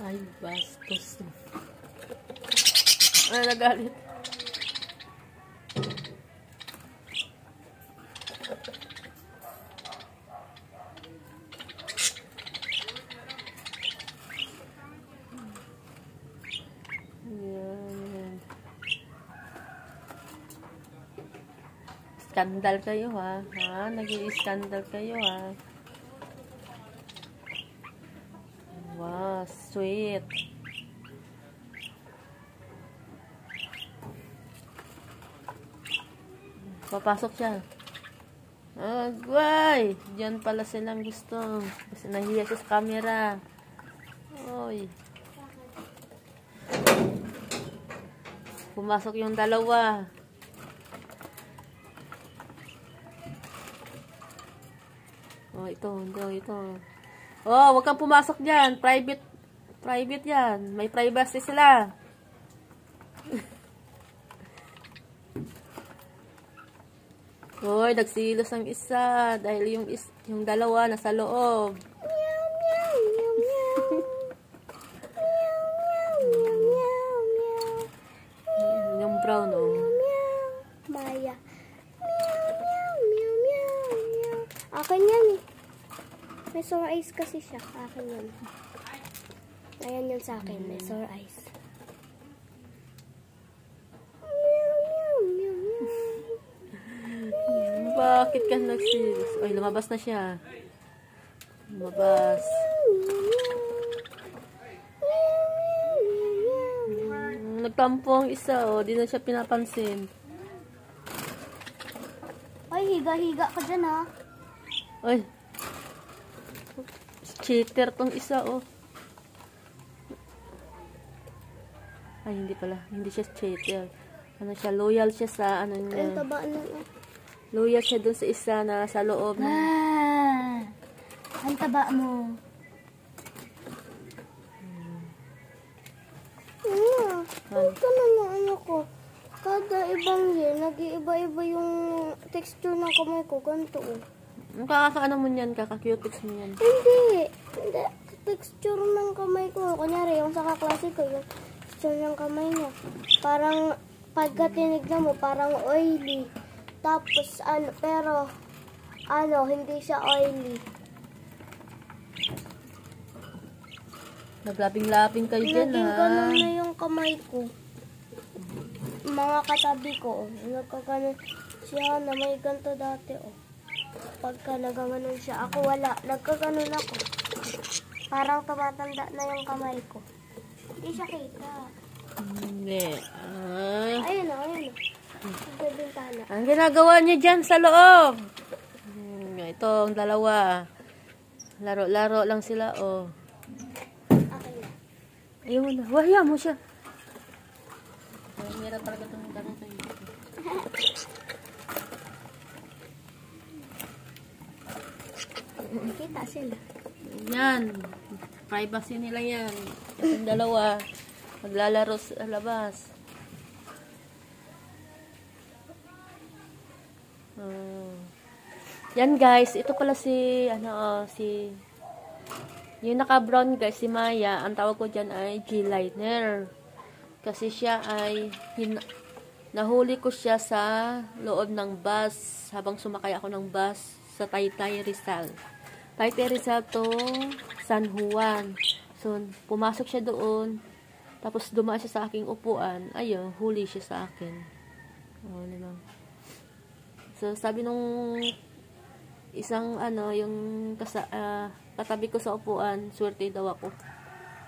Ay, bastos. Ay, nagalit. Skandal kayo ha. Nag-i-skandal kayo ha. Wow, sweet. Papasok siya. Agway! Diyan pala silang gusto. Kasi nahiya siya sa camera. Oy. Pumasok yung dalawa. Oh, ito. Oh, wag kang pumasok diyan. Private yan. May privacy sila. Hoy, nagsilos ang isa dahil yung dalawa nasa loob. Yung brown oh. Maya. Akin yan eh. May sore eyes kasi siya. Akin yan. Ayan yun sa akin. May sore eyes. Bakit ka nagsilos? Ay, lumabas na siya. Lumabas. Nagtampo ang isa oh. Di na siya pinapansin. Ay, higa-higa ka dyan ha. Ay. Cheater tong isa oh. Ay, hindi pala. Hindi siya cheater. Ano siya? Loyal siya sa ano niya. Ang taba na. Loyal siya dun sa isa na sa loob. Ang taba mo. Ito na ano ko. Kada ibang year, nag-iiba-iba yung texture ng kamay ko. Ganito oh. Kakakaano mo niyan? Kaka-cutex mo yan? Hindi. Texture ng kamay ko. Kunyari, yung sa kaklase ko, yung texture ng kamay niya. Parang, pagka tinignan mo, parang oily. Tapos, pero, hindi siya oily. Naglaping-laping kayo dyan, Naging ha? ganun na yung kamay ko. Mga katabi ko, nagkaganon siya na may ganito dati, oh. Pagka nagaganon siya, ako wala. Nagkaganon ako. Parang tumatanda na yung kamay ko. Hindi siya kita. Hindi. Ayun o. Sa bintana. Ang ginagawa niyo dyan sa loob. Ito, ang dalawa. Laro-laro lang sila, oh. Okay na. Ayun na. Wahya mo siya. Meron talaga itong tanong sa'yo. Kita sila. Yan. Privacy nila yan. Yung dalawa. Maglalaro sa labas. Yan guys. Ito pala si, yung naka-brown guys, si Maya. Ang tawag ko dyan ay G-liner. Kasi siya ay, nahuli ko siya sa loob ng bus. Habang sumakay ako ng bus sa Taytay Rizal. Taytay Rizal to San Juan. So, pumasok siya doon. Tapos dumaan siya sa aking upuan. Ayun, huli siya sa akin. Oh, diba? So, sabi nung isang yung katabi ko sa upuan, swerte daw ako.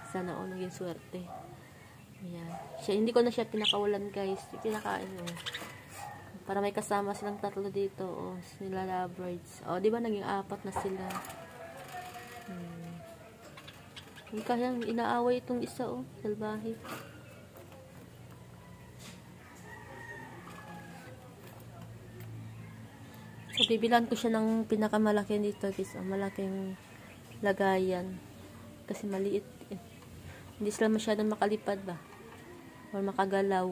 Sana ako naging swerte. Ayan. Hindi ko na siya pinakawalan guys. Pinakain mo. Para may kasama silang tatlo dito. Oh, sila lovebirds. Oh, di ba naging 4 na sila? Kaya inaaway itong isa oh. Salbahe. So, bibilan ko siya ng pinakamalaki dito guys. Malaking lagayan. Kasi maliit eh. Hindi sila masyadong makalipad ba? O makagalaw.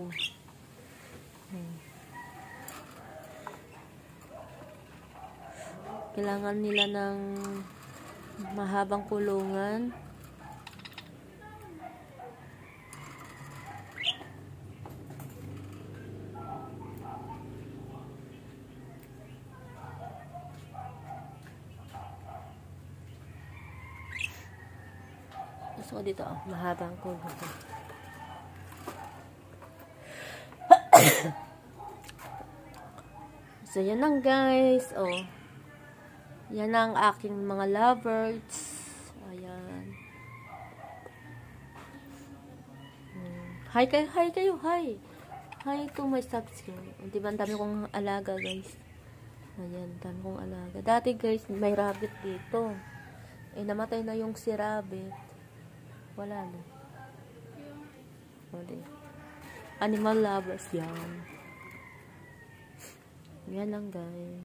Kailangan nila ng mahabang kulungan. Gusto ko dito, oh. Mahabang ko dito. So, yan lang guys. Oh. Yan ang aking mga lovebirds. Ayan. Hi kayo, hi. Hi to my subscriber. Diba, ang dami kong alaga guys. Ayan, dami kong alaga. Dati guys, may rabbit dito. Eh, namatay na yung si rabbit. Wala na. Animal lovers yan. Yan lang guys.